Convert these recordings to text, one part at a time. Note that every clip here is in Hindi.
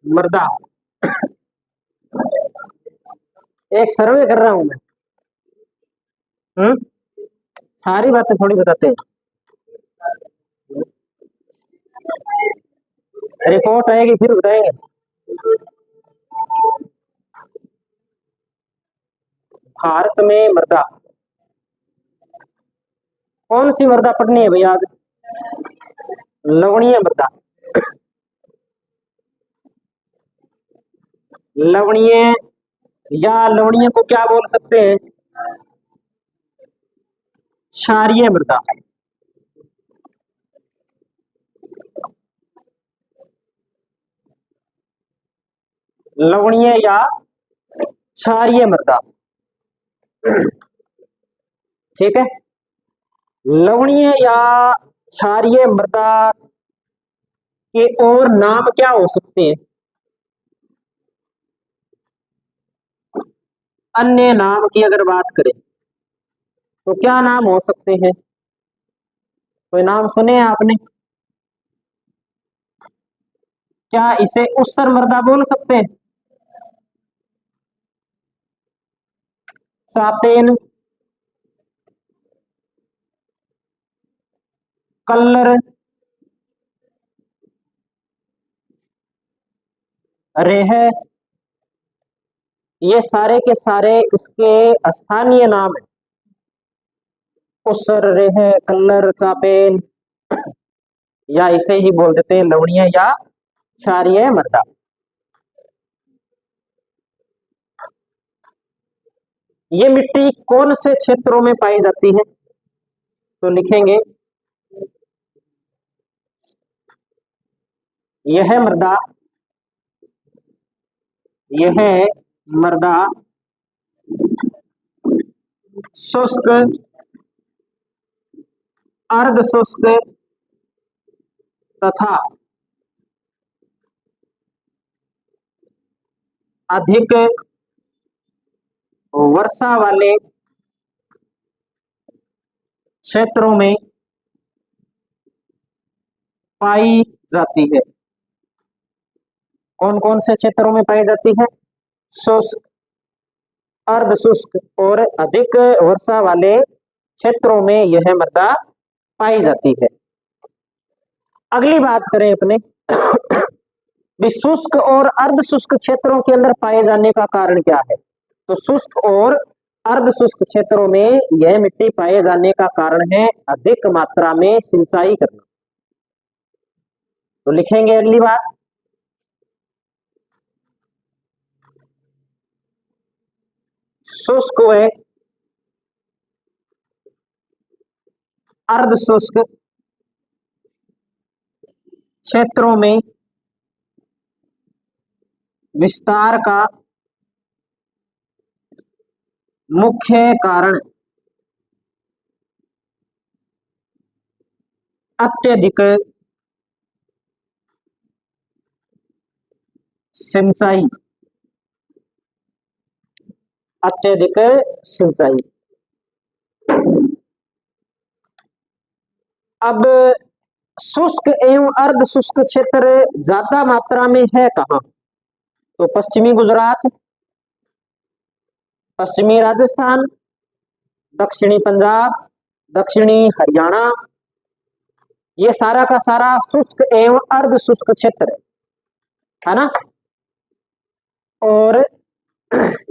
मृदा। एक सर्वे कर रहा हूं मैं। हम्म। सारी बातें थोड़ी बताते हैं। रिपोर्ट आएगी फिर बताएंगे। भारत में मृदा, कौन सी मृदा पढ़नी है भैया आज? लवणीय मृदा। लवणीय, या लवणीय को क्या बोल सकते हैं? क्षारीय मृदा। लवणीय या क्षारीय मृदा। ठीक है। लवणीय या क्षारीय मृदा के और नाम क्या हो सकते हैं? अन्य नाम की अगर बात करें तो क्या नाम हो सकते हैं? कोई नाम सुने हैं आपने? क्या इसे ऊसर मृदा बोल सकते हैं? सापेन, कल्लर, रेह, ये सारे के सारे इसके स्थानीय नाम है। ऊसर, रेह, कल्लर, चापेन, या इसे ही बोल देते हैं लवणीय या क्षारीय मृदा। ये मिट्टी कौन से क्षेत्रों में पाई जाती है? तो लिखेंगे यह मृदा, यह मृदा शुष्क, अर्ध शुष्क तथा अधिक वर्षा वाले क्षेत्रों में पाई जाती है। कौन कौन से क्षेत्रों में पाई जाती है? शुष्क, अर्ध शुष्क और अधिक वर्षा वाले क्षेत्रों में यह मृदा पाई जाती है। अगली बात करें अपने शुष्क और अर्ध शुष्क क्षेत्रों के अंदर पाए जाने का कारण क्या है? तो शुष्क और अर्ध शुष्क क्षेत्रों में यह मिट्टी पाए जाने का कारण है अधिक मात्रा में सिंचाई करना। तो लिखेंगे अगली बात, शुष्क व अर्ध शुष्क क्षेत्रों में विस्तार का मुख्य कारण अत्यधिक सिंचाई, अत्यधिक सिंचाई। अब शुष्क एवं अर्ध शुष्क क्षेत्र ज्यादा मात्रा में है कहाँ? तो पश्चिमी गुजरात, पश्चिमी राजस्थान, दक्षिणी पंजाब, दक्षिणी हरियाणा, ये सारा का सारा शुष्क एवं अर्ध शुष्क क्षेत्र है ना। और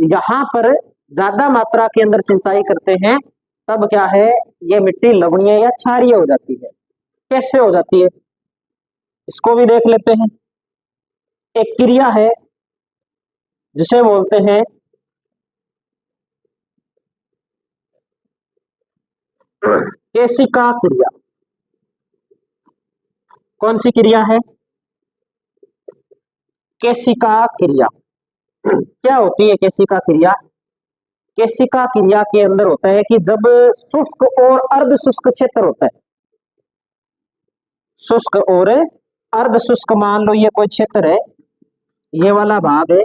यहाँ पर ज्यादा मात्रा के अंदर सिंचाई करते हैं तब क्या है, ये मिट्टी लवणीय या क्षारीय हो जाती है। कैसे हो जाती है इसको भी देख लेते हैं। एक क्रिया है जिसे बोलते हैं केशिका क्रिया। कौन सी क्रिया है? केशिका क्रिया। क्या होती है केशिका क्रिया? केशिका क्रिया के अंदर होता है कि जब शुष्क और अर्ध शुष्क क्षेत्र होता है, शुष्क और अर्ध शुष्क, मान लो ये कोई क्षेत्र है, ये वाला भाग है,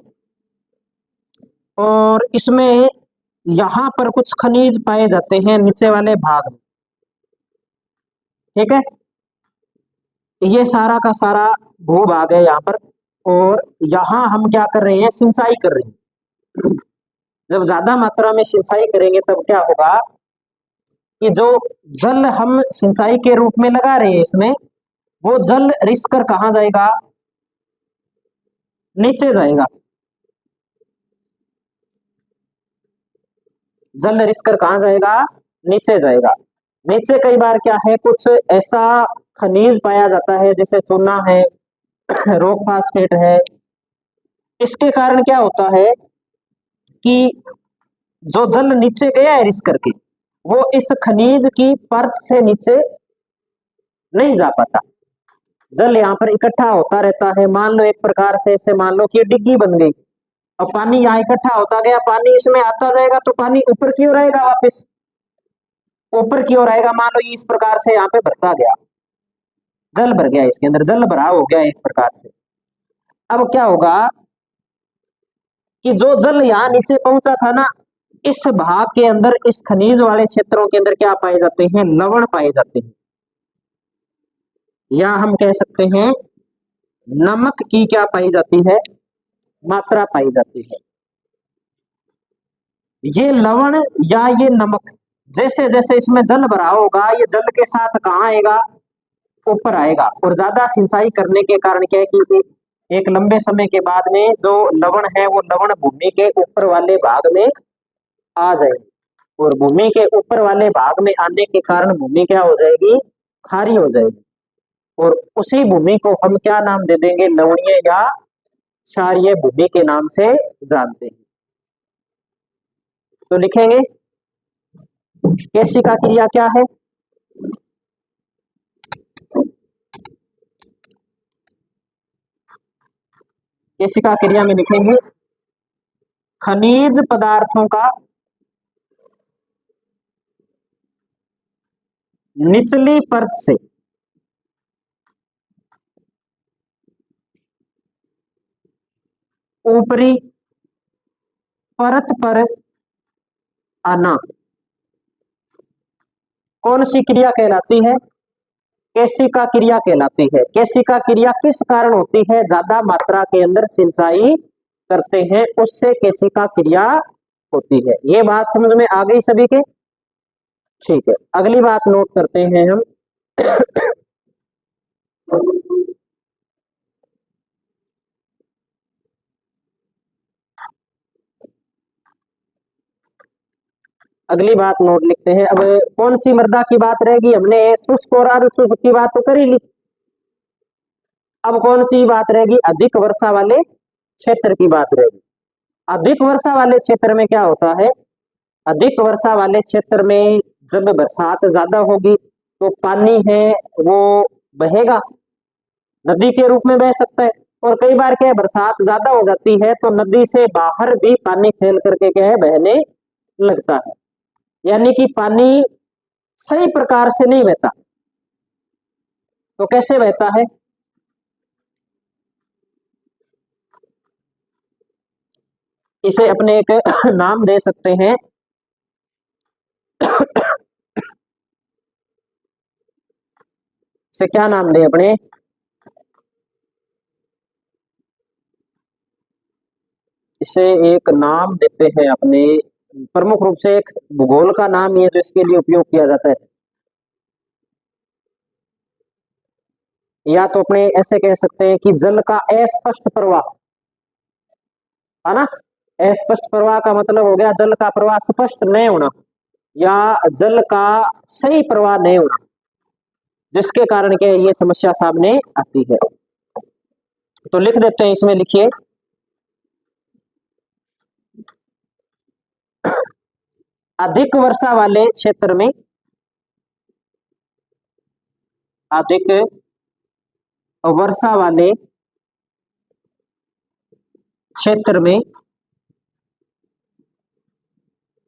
और इसमें यहां पर कुछ खनिज पाए जाते हैं नीचे वाले भाग में। ठीक है, ये सारा का सारा भूभाग है यहाँ पर। और यहाँ हम क्या कर रहे हैं, सिंचाई कर रहे हैं। जब ज्यादा मात्रा में सिंचाई करेंगे तब क्या होगा कि जो जल हम सिंचाई के रूप में लगा रहे हैं इसमें, वो जल रिस कर कहाँ जाएगा, नीचे जाएगा। जल रिस कर कहाँ जाएगा, नीचे जाएगा। नीचे कई बार क्या है, कुछ ऐसा खनिज पाया जाता है जैसे चूना है, रॉक फास्फेट है। इसके कारण क्या होता है कि जो जल नीचे गया है रिस करके, वो इस खनिज की परत से नीचे नहीं जा पाता। जल यहाँ पर इकट्ठा होता रहता है। मान लो एक प्रकार से ऐसे मान लो कि ये डिग्गी बन गई, अब पानी यहाँ इकट्ठा होता गया, पानी इसमें आता जाएगा तो पानी ऊपर की ओर आएगा, वापस ऊपर की ओर आएगा। मान लो इस प्रकार से यहाँ पे भरता गया, जल भर गया, इसके अंदर जल भराव हो गया एक प्रकार से। अब क्या होगा कि जो जल यहाँ नीचे पहुंचा था ना, इस भाग के अंदर, इस खनिज वाले क्षेत्रों के अंदर क्या पाए जाते हैं, लवण पाए जाते हैं, या हम कह सकते हैं नमक की क्या पाई जाती है, मात्रा पाई जाती है। ये लवण या ये नमक जैसे जैसे इसमें जल भरा होगा, ये जल के साथ कहाँ आएगा, ऊपर आएगा। और ज्यादा सिंचाई करने के कारण क्या है कि एक लंबे समय के बाद में जो लवण है वो लवण भूमि के ऊपर वाले भाग में आ जाएगी, और भूमि के ऊपर वाले भाग में आने के कारण भूमि क्या हो जाएगी, खारी हो जाएगी। और उसी भूमि को हम क्या नाम दे देंगे, लवणीय या क्षारीय भूमि के नाम से जानते हैं। तो लिखेंगे केशिका क्रिया क्या है, केशिका क्रिया में लिखेंगे खनिज पदार्थों का निचली परत से ऊपरी परत पर आना कौन सी क्रिया कहलाती है, केशिका क्रिया कहलाती है। केशिका क्रिया किस कारण होती है, ज्यादा मात्रा के अंदर सिंचाई करते हैं, उससे केशिका क्रिया होती है। ये बात समझ में आ गई सभी के, ठीक है। अगली बात नोट करते हैं हम। अगली बात नोट लिखते हैं। अब कौन सी मृदा की बात रहेगी, हमने शुष्क और अर्ध शुष्क की बात तो कर ही ली। अब कौन सी बात रहेगी, अधिक वर्षा वाले क्षेत्र की बात रहेगी। अधिक वर्षा वाले क्षेत्र में क्या होता है, अधिक वर्षा वाले क्षेत्र में जब बरसात ज्यादा होगी तो पानी है वो बहेगा, नदी के रूप में बह सकता है। और कई बार क्या है, बरसात ज्यादा हो जाती है तो नदी से बाहर भी पानी फैल करके क्या है, बहने लगता है। यानी कि पानी सही प्रकार से नहीं बहता। तो कैसे बहता है, इसे अपने एक नाम दे सकते हैं, इसे क्या नाम दे अपने, इसे एक नाम देते हैं अपने, प्रमुख रूप से एक भूगोल का नाम ये जो इसके लिए उपयोग किया जाता है। या तो अपने ऐसे कह सकते हैं कि जल का अस्पष्ट प्रवाह, है ना। अस्पष्ट प्रवाह का मतलब हो गया जल का प्रवाह स्पष्ट नहीं होना, या जल का सही प्रवाह नहीं होना, जिसके कारण के ये समस्या सामने आती है। तो लिख देते हैं, इसमें लिखिए अधिक वर्षा वाले क्षेत्र में, अधिक वर्षा वाले क्षेत्र में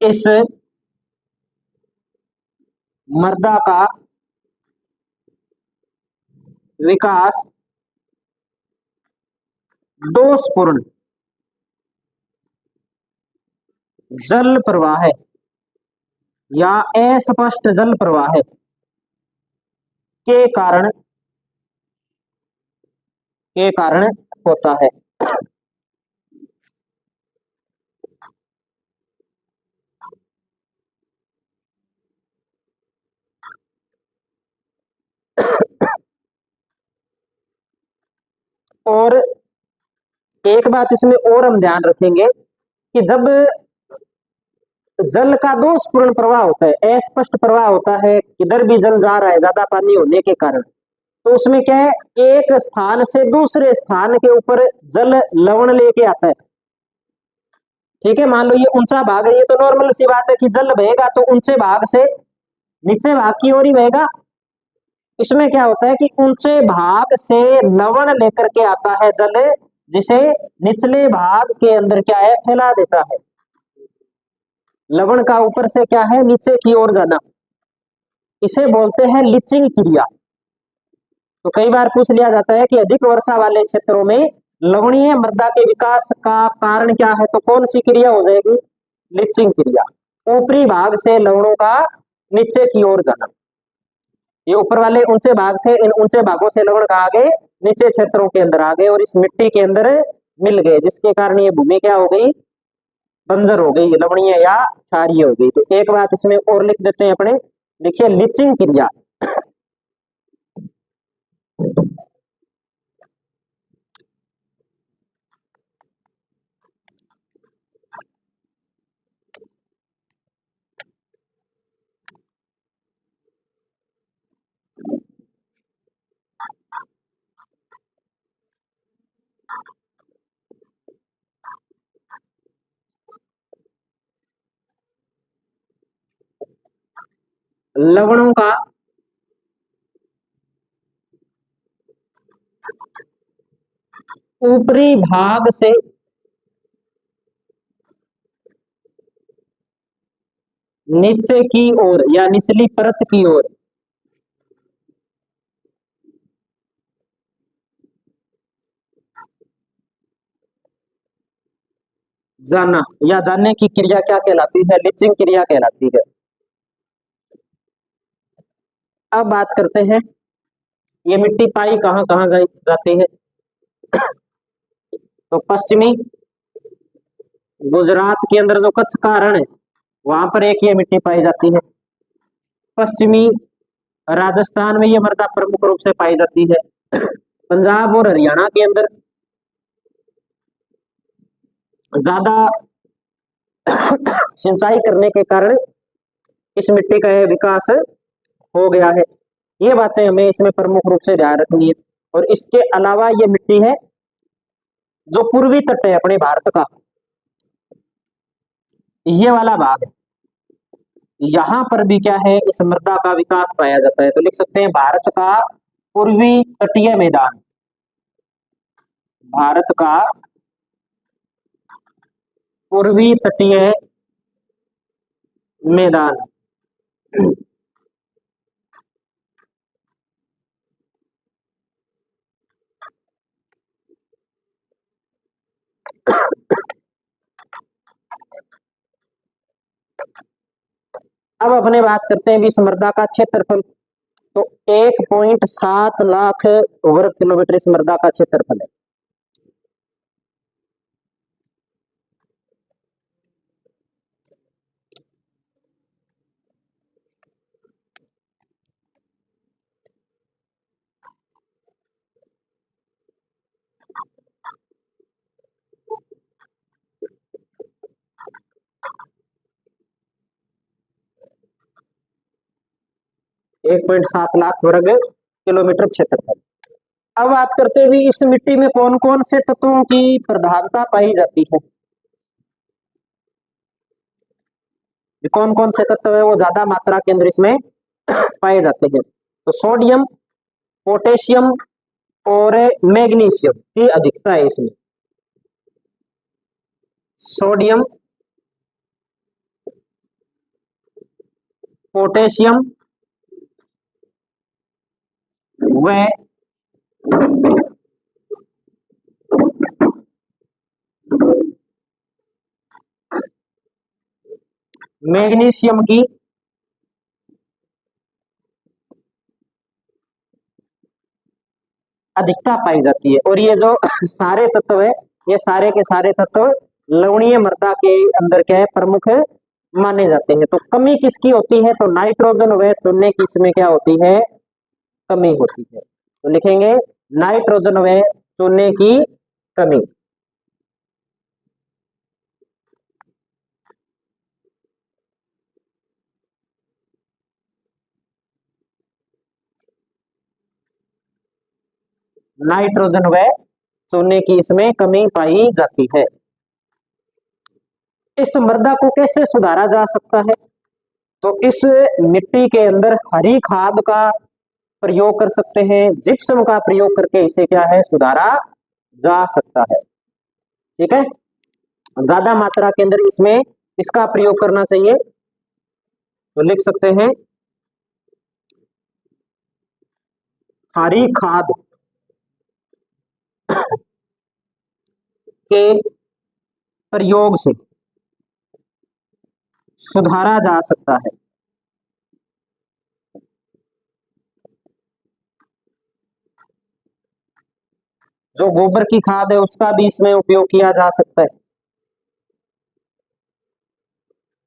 इस मृदा का विकास दोषपूर्ण जल प्रवाह या अस्पष्ट जल प्रवाह के कारण होता है। और एक बात इसमें और हम ध्यान रखेंगे कि जब जल का दोषपूर्ण प्रवाह होता है, अस्पष्ट प्रवाह होता है, किधर भी जल जा रहा है ज्यादा पानी होने के कारण, तो उसमें क्या है, एक स्थान से दूसरे स्थान के ऊपर जल लवण लेके आता है। ठीक है, मान लो ये ऊंचा भाग है, ये तो नॉर्मल सी बात है कि जल बहेगा तो ऊंचे भाग से नीचे भाग की ओर ही बहेगा। इसमें क्या होता है कि ऊंचे भाग से लवण लेकर के आता है जल, जिसे निचले भाग के अंदर क्या है, फैला देता है। लवण का ऊपर से क्या है, नीचे की ओर जाना, इसे बोलते हैं लीचिंग क्रिया। तो कई बार पूछ लिया जाता है कि अधिक वर्षा वाले क्षेत्रों में लवणीय मृदा के विकास का कारण क्या है, तो कौन सी क्रिया हो जाएगी, लीचिंग क्रिया। ऊपरी भाग से लवणों का नीचे की ओर जाना, ये ऊपर वाले ऊंचे भाग थे, इन ऊंचे भागों से लवण कहा गए नीचे क्षेत्रों के अंदर आ गए और इस मिट्टी के अंदर मिल गए, जिसके कारण ये भूमि क्या हो गई, बंजर हो गई, लवणीय या क्षारीय हो गई। तो एक बात इसमें और लिख देते हैं अपने, लिखिए लीचिंग क्रिया। लवणों का ऊपरी भाग से नीचे की ओर या निचली परत की ओर जाना या जाने की क्रिया क्या कहलाती है, लीचिंग क्रिया कहलाती है। अब बात करते हैं ये मिट्टी पाई कहाँ कहाँ जाती है। तो पश्चिमी गुजरात के अंदर जो कच्छ का रण है, वहां पर एक ये मिट्टी पाई जाती है। पश्चिमी राजस्थान में ये मृदा प्रमुख रूप से पाई जाती है। पंजाब और हरियाणा के अंदर ज्यादा सिंचाई करने के कारण इस मिट्टी का विकास हो गया है। ये बातें हमें इसमें प्रमुख रूप से ध्यान रखनी है। और इसके अलावा ये मिट्टी है जो पूर्वी तट है अपने भारत का, ये वाला भाग है, यहां पर भी क्या है, इस मृदा का विकास पाया जाता है। तो लिख सकते हैं भारत का पूर्वी तटीय मैदान, भारत का पूर्वी तटीय मैदान। अब अपने बात करते हैं इस मृदा का क्षेत्रफल। तो 1.7 लाख वर्ग किलोमीटर इस मृदा का क्षेत्रफल है। एक 1.7 लाख वर्ग किलोमीटर क्षेत्रफल। अब बात करते हुए इस मिट्टी में कौन कौन से तत्वों की प्रधानता पाई जाती है, कौन कौन से तत्व है वो ज्यादा मात्रा के अंदर इसमें पाए जाते हैं। तो सोडियम, पोटेशियम और मैग्नीशियम की अधिकता है इसमें। सोडियम, पोटेशियम व मैग्नीशियम की अधिकता पाई जाती है। और ये जो सारे तत्व है, ये सारे के सारे तत्व लवणीय मृदा के अंदर क्या है, प्रमुख माने जाते हैं। तो कमी किसकी होती है, तो नाइट्रोजन व चूने की इसमें क्या होती है, कमी होती है। तो लिखेंगे नाइट्रोजन व चूने की कमी। नाइट्रोजन व चूने की इसमें कमी पाई जाती है। इस मृदा को कैसे सुधारा जा सकता है, तो इस मिट्टी के अंदर हरी खाद का प्रयोग कर सकते हैं, जिप्सम का प्रयोग करके इसे क्या है, सुधारा जा सकता है। ठीक है, ज्यादा मात्रा के अंदर इसमें इसका प्रयोग करना चाहिए। तो लिख सकते हैं हरी खाद के प्रयोग से सुधारा जा सकता है। जो गोबर की खाद है उसका भी इसमें उपयोग किया जा सकता है।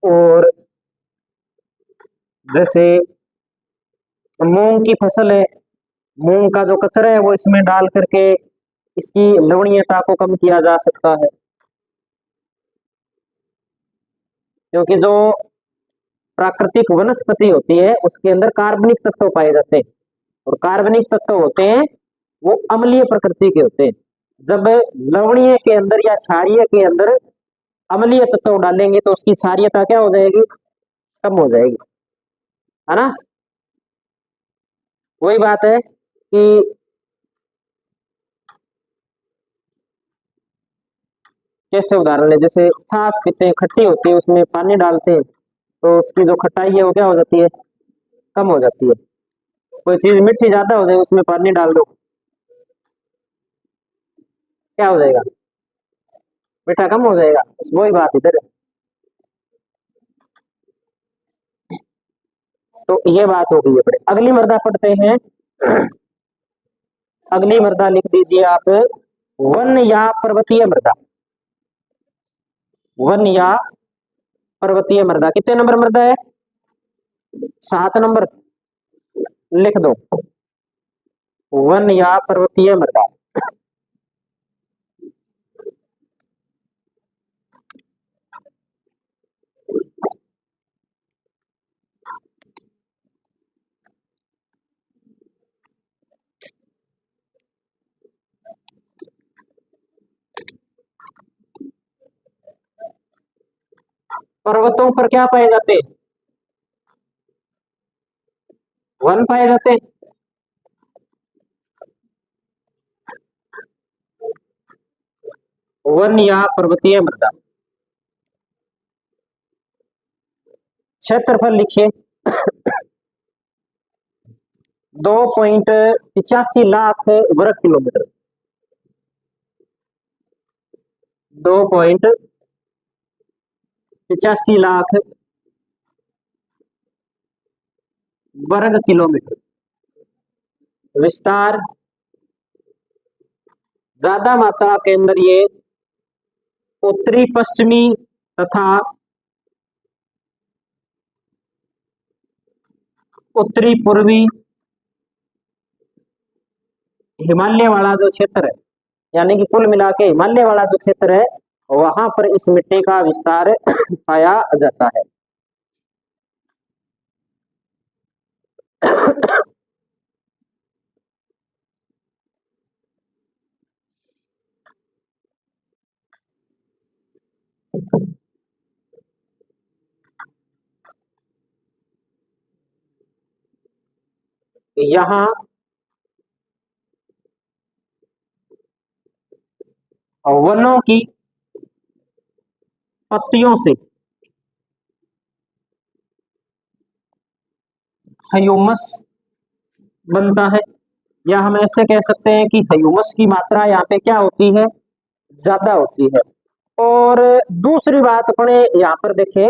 और जैसे मूंग की फसल है, मूंग का जो कचरा है वो इसमें डाल करके इसकी लवणीयता को कम किया जा सकता है। क्योंकि जो प्राकृतिक वनस्पति होती है उसके अंदर कार्बनिक तत्व पाए जाते हैं, और कार्बनिक तत्व होते हैं वो अम्लीय प्रकृति के होते हैं। जब लवणीय के अंदर या क्षारीय के अंदर अम्लीय तत्व डालेंगे तो उसकी क्षारीयता क्या हो जाएगी, कम हो जाएगी, है ना। वही बात है कि कैसे उदाहरण है, जैसे छाछ पीते हैं, खट्टी होती है, उसमें पानी डालते हैं तो उसकी जो खटाई है वो क्या हो जाती है, कम हो जाती है। कोई चीज मीठी ज्यादा हो जाए, उसमें पानी डाल दो, क्या हो जाएगा, मीठा कम हो जाएगा। वही बात इधर। तो ये बात हो गई है। बड़े अगली मृदा पढ़ते हैं। अगली मृदा लिख दीजिए आप, वन या पर्वतीय मृदा। वन या पर्वतीय मृदा कितने नंबर मृदा है, 7 नंबर। लिख दो वन या पर्वतीय मृदा। पर्वतों पर क्या पाए जाते हैं, वन पाए जाते हैं। वन या पर्वतीय मृदा। क्षेत्रफल लिखिए 2.85 लाख वर्ग किलोमीटर। 2.85 लाख वर्ग किलोमीटर विस्तार। ज्यादा मात्रा के अंदर ये उत्तरी पश्चिमी तथा उत्तरी पूर्वी हिमालय वाला जो क्षेत्र है, यानी कि कुल मिला के हिमालय वाला जो क्षेत्र है वहां पर इस मिट्टी का विस्तार पाया जाता है। यहाँ वनों की पत्तियों से ह्यूमस बनता है, या हम ऐसे कह सकते हैं कि ह्यूमस की मात्रा यहाँ पे क्या होती है, ज्यादा होती है। और दूसरी बात अपने यहाँ पर देखें,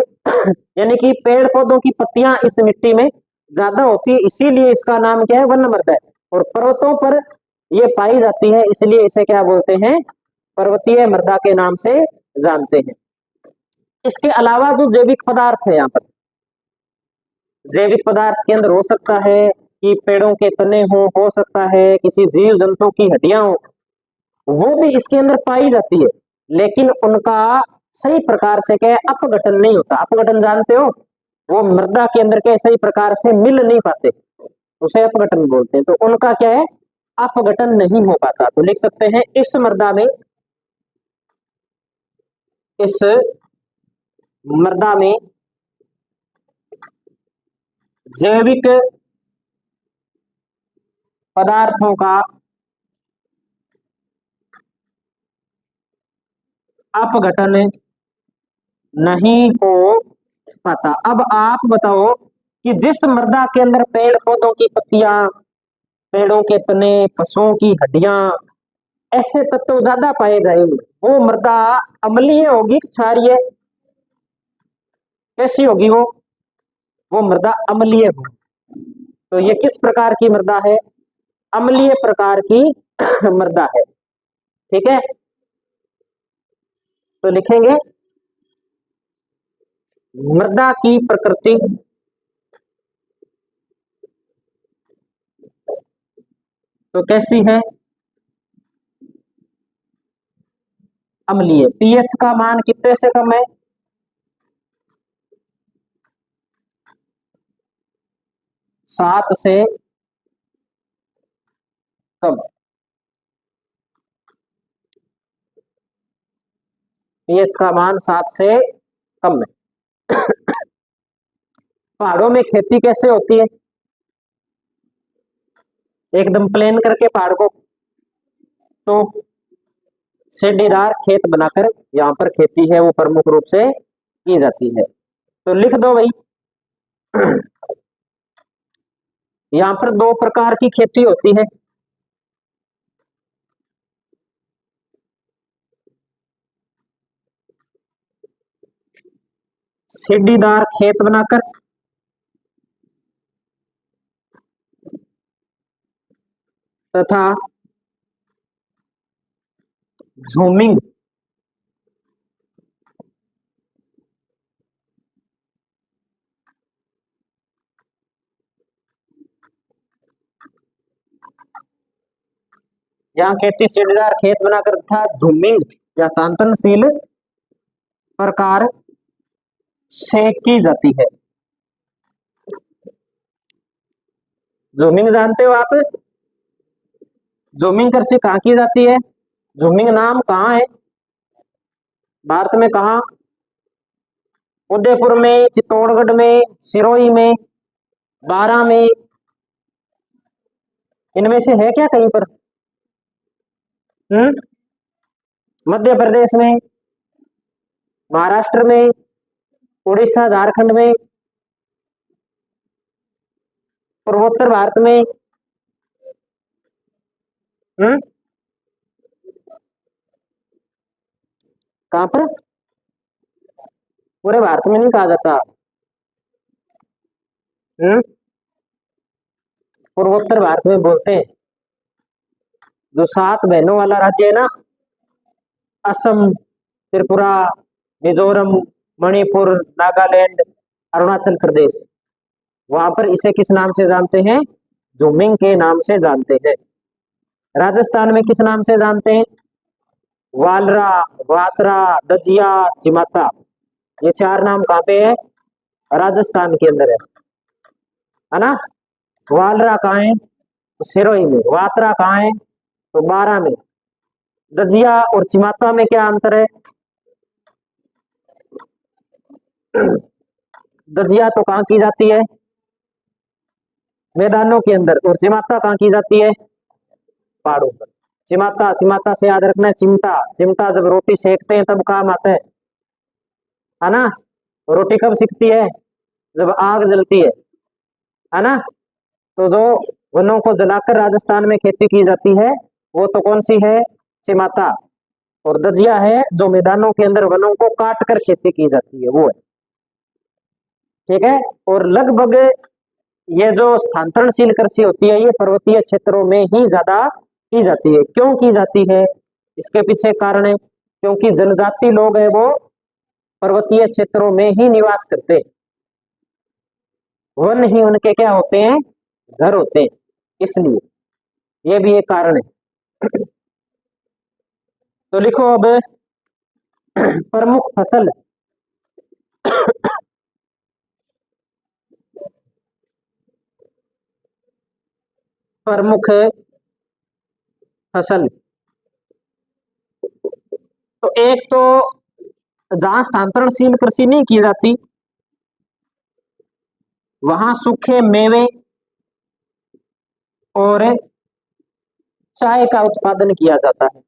यानी कि पेड़ पौधों की पत्तियां इस मिट्टी में ज्यादा होती है, इसीलिए इसका नाम क्या है, वन मृदा है। और पर्वतों पर ये पाई जाती है, इसलिए इसे क्या बोलते हैं, पर्वतीय मृदा के नाम से जानते हैं। इसके अलावा जो जैविक पदार्थ है, यहाँ पर जैविक पदार्थ के अंदर हो सकता है कि पेड़ों के तने हो सकता है किसी जीव जंतु की हड्डियां हो, वो भी इसके अंदर पाई जाती है, लेकिन उनका सही प्रकार से क्या अपघटन नहीं होता। अपघटन जानते हो, वो मृदा के अंदर के सही प्रकार से मिल नहीं पाते, उसे अपघटन बोलते हैं। तो उनका क्या है, अपघटन नहीं हो पाता। तो लिख सकते हैं इस मृदा में, इस मृदा में जैविक पदार्थों का अपघटन नहीं हो पाता। अब आप बताओ कि जिस मृदा के अंदर पेड़ पौधों की पत्तियां, पेड़ों के तने, पशुओं की हड्डियां, ऐसे तत्व ज्यादा पाए जाएंगे, वो मृदा अम्लीय होगी कि क्षारीय, कैसी होगी वो मृदा अम्लीय होगी। तो ये किस प्रकार की मृदा है, अम्लीय प्रकार की मृदा है। ठीक है, तो लिखेंगे मृदा की प्रकृति तो कैसी है, अम्लीय। पीएच का मान कितने से कम है, 7 से कम। पीएच का मान 7 से कम है। पहाड़ों में खेती कैसे होती है, एकदम प्लेन करके पहाड़ को, तो सीढ़ीदार खेत बनाकर यहाँ पर खेती है वो प्रमुख रूप से की जाती है। तो लिख दो भाई, यहाँ पर 2 प्रकार की खेती होती है। सीढ़ीदार खेत बनाकर तथा झूमिंग यहाँ खेती सीढ़ीदार खेत बनाकर तथा झूमिंग या तांतनशील प्रकार से की जाती है। झूमिंग जानते हो आप, झूमिंग कृषि कहाँ की जाती है, झूमिंग नाम कहाँ है भारत में, कहाँ, उदयपुर में, चित्तौड़गढ़ में, सिरोही में, बारां में, इनमें से है क्या कहीं पर? मध्य प्रदेश में, महाराष्ट्र में, उड़ीसा, झारखंड में, पूर्वोत्तर भारत में। कहां पर? पूरे भारत में नहीं कहा जाता। पूर्वोत्तर भारत में बोलते हैं। जो 7 बहनों वाला राज्य है ना, असम, त्रिपुरा, मिजोरम, मणिपुर, नागालैंड, अरुणाचल प्रदेश, वहां पर इसे किस नाम से जानते हैं, झूमिंग के नाम से जानते हैं। राजस्थान में किस नाम से जानते हैं, वालरा, वात्रा, दजिया, चिमाता। ये 4 नाम कहाँ पे है, राजस्थान के अंदर है ना। वालरा कहाँ है, तो सिरोही में। वात्रा कहाँ है, तो बारां में। दजिया और चिमाता में क्या अंतर है, दजिया तो कहाँ की जाती है, मैदानों के अंदर, और चिमाता कहाँ की जाती है, पहाड़ों पर। चिमाता, चिमाता से याद रखना है चिमटा, चिमटा जब रोटी सेकते हैं तब काम आता है ना। रोटी कब सिकती है, जब आग जलती है ना। तो जो वनों को जलाकर राजस्थान में खेती की जाती है वो तो कौन सी है, चिमाता। और दजिया है जो मैदानों के अंदर वनों को काट कर खेती की जाती है, वो है। ठीक है, और लगभग ये जो स्थानांतरणशील कृषि होती है ये पर्वतीय क्षेत्रों में ही ज्यादा की जाती है। क्यों की जाती है, इसके पीछे कारण है, क्योंकि जनजाति लोग है वो पर्वतीय क्षेत्रों में ही निवास करते हैं, वन ही उनके क्या होते हैं, घर होते हैं, इसलिए ये भी एक कारण है। तो लिखो अब प्रमुख फसल, प्रमुख फसल। तो एक तो जहां स्थानांतरणशील कृषि नहीं की जाती वहां सूखे मेवे और चाय का उत्पादन किया जाता है,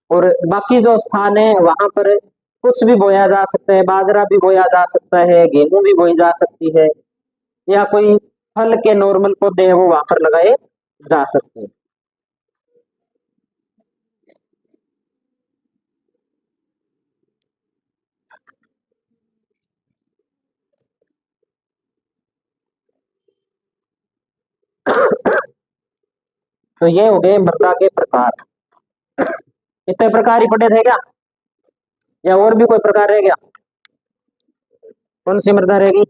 और बाकी जो स्थान है वहां पर कुछ भी बोया जा सकता है, बाजरा भी बोया जा सकता है, गेहूं भी बोई जा सकती है, या कोई फल के नॉर्मल पौधे हैं वो वहां पर लगाए जा सकते हैं। तो ये हो गए मृदा के प्रकार। इतने प्रकार ही पढ़े थे क्या, या और भी कोई प्रकार रह गया? कौन सी मृदा रहेगी?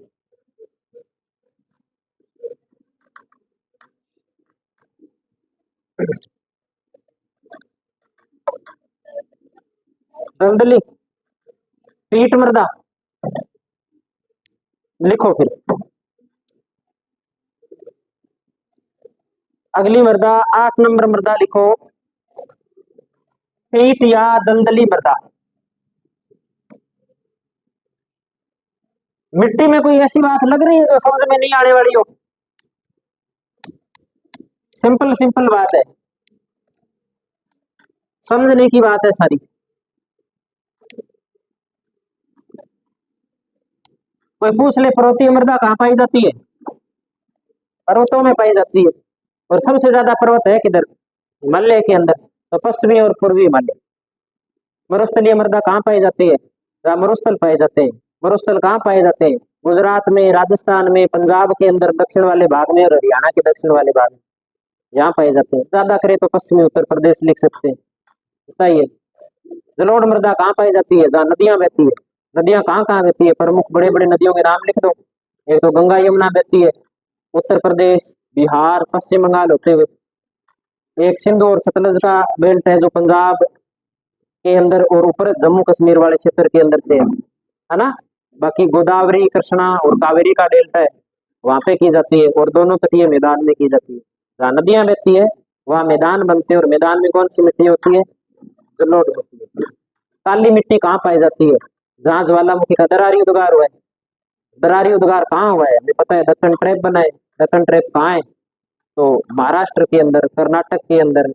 दलदली, पीट मृदा, लिखो फिर। अगली मृदा 8 नंबर मृदा लिखो, पीट या दलदली मृदा। मिट्टी में कोई ऐसी बात लग रही है जो समझ में नहीं आने वाली हो? सिंपल सिंपल बात है, समझने की बात है सारी। कोई पूछ ले पर्वतीय मृदा कहाँ पाई जाती है? पर्वतों में पाई जाती है, और सबसे ज्यादा पर्वत है किधर? हिमालय के अंदर, तो पश्चिमी और पूर्वी हिमालय। मरुस्थलीय मृदा कहाँ पाई जाती है? जहाँ मरुस्थल पाए जाते हैं। मरुस्थल कहाँ पाए जाते हैं? गुजरात में, राजस्थान में, पंजाब के अंदर दक्षिण वाले भाग में, और हरियाणा के दक्षिण वाले भाग में, यहाँ पाए जाते हैं। ज्यादा करे तो पश्चिमी उत्तर प्रदेश लिख सकते हैं। बताइए, जलोढ़ मृदा कहाँ पाई जाती है? जहाँ नदियां बहती है। नदियां कहाँ कहाँ बहती है? प्रमुख बड़े बड़े नदियों के नाम लिख दो। एक तो गंगा यमुना बहती है उत्तर प्रदेश, बिहार, पश्चिम बंगाल होते हुए। एक सिंधु और सतलज का बेल्ट है जो पंजाब के अंदर और ऊपर जम्मू कश्मीर वाले क्षेत्र के अंदर से है ना। बाकी गोदावरी, कृष्णा और कावेरी का डेल्टा है, वहां पे की जाती है, और दोनों तटीय मैदान में की जाती है। जहाँ नदियां बहती है वहां मैदान बनते हैं, और मैदान में कौन सी मिट्टी होती है? जलोढ़ होती है। काली मिट्टी कहाँ पाई जाती है? जहाँ ज्वालामुखी का दरारी उद्गार हुआ है। दरारी उद्गार कहाँ हुआ है हमें पता है, दक्कन ट्रैप बना है। दक्कन ट्रैप कहाँ है? तो महाराष्ट्र के अंदर, कर्नाटक के अंदर,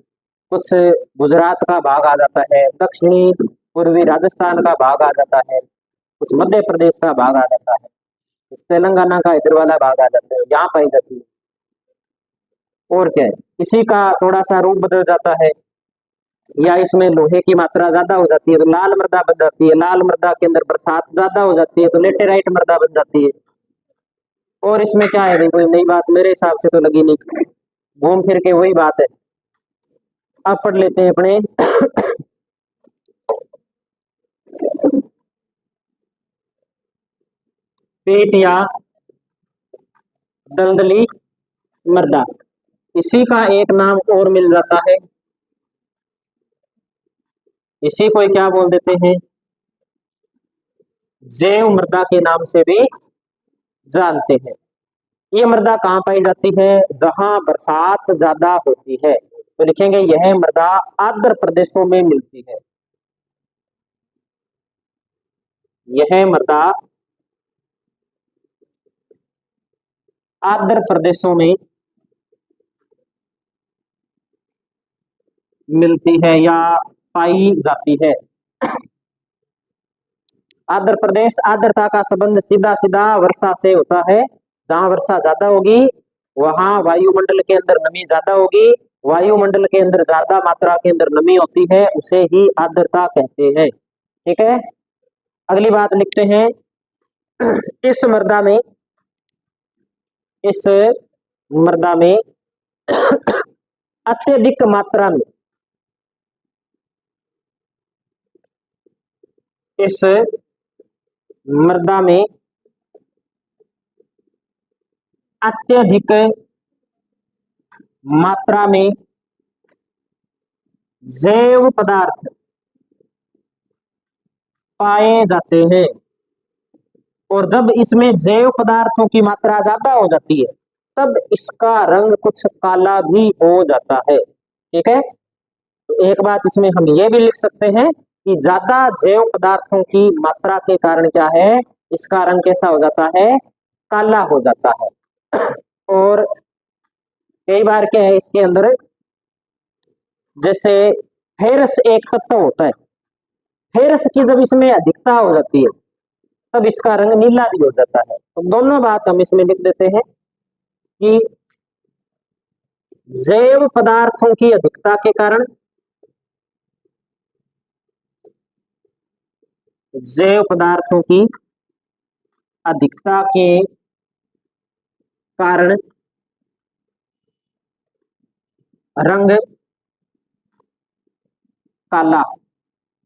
कुछ गुजरात का भाग आ जाता है, दक्षिणी पूर्वी राजस्थान का भाग आ जाता है, कुछ मध्य प्रदेश का भाग आ जाता है, कुछ तेलंगाना का इधर वाला भाग आ जाता है, यहाँ पाई जाती है। और क्या है, इसी का थोड़ा सा रूप बदल जाता है, या इसमें लोहे की मात्रा ज्यादा हो जाती है तो लाल मृदा बन जाती है। लाल मृदा के अंदर बरसात ज्यादा हो जाती है तो लेटेराइट मृदा बन जाती है। और इसमें क्या है भाई, कोई नई बात मेरे हिसाब से तो लगी नहीं, घूम फिर के वही बात है। अब पढ़ लेते हैं अपने पेट या दलदली मृदा। इसी का एक नाम और मिल जाता है, इसी को क्या बोल देते हैं? जैव मृदा के नाम से भी जानते हैं। ये मृदा कहाँ पाई जाती है? जहां बरसात ज्यादा होती है। तो लिखेंगे यह मृदा आर्द्र प्रदेशों में मिलती है। यह मृदा आर्द्र प्रदेशों में मिलती है या पाई जाती है। आर्द्र प्रदेश, आर्द्रता का संबंध सीधा सीधा वर्षा से होता है। जहां वर्षा ज्यादा होगी वहां वायुमंडल के अंदर नमी ज्यादा होगी। वायुमंडल के अंदर ज्यादा मात्रा के अंदर नमी होती है, उसे ही आर्द्रता कहते हैं। ठीक है, अगली बात लिखते हैं। इस मृदा में, इस मृदा में अत्यधिक मात्रा में इस मृदा में अत्यधिक मात्रा में जैव पदार्थ पाए जाते हैं, और जब इसमें जैव पदार्थों की मात्रा ज्यादा हो जाती है तब इसका रंग कुछ काला भी हो जाता है। ठीक है, तो एक बात इसमें हम ये भी लिख सकते हैं कि ज्यादा जैव पदार्थों की मात्रा के कारण क्या है, इसका रंग कैसा हो जाता है, काला हो जाता है। और कई बार क्या है इसके अंदर, जैसे फेरस एक तत्व होता है, फेरस की जब इसमें अधिकता हो जाती है तब इसका रंग नीला भी हो जाता है। तो दोनों बात हम इसमें लिख देते हैं कि जैव पदार्थों की अधिकता के कारण, जैव पदार्थों की अधिकता के कारण रंग काला।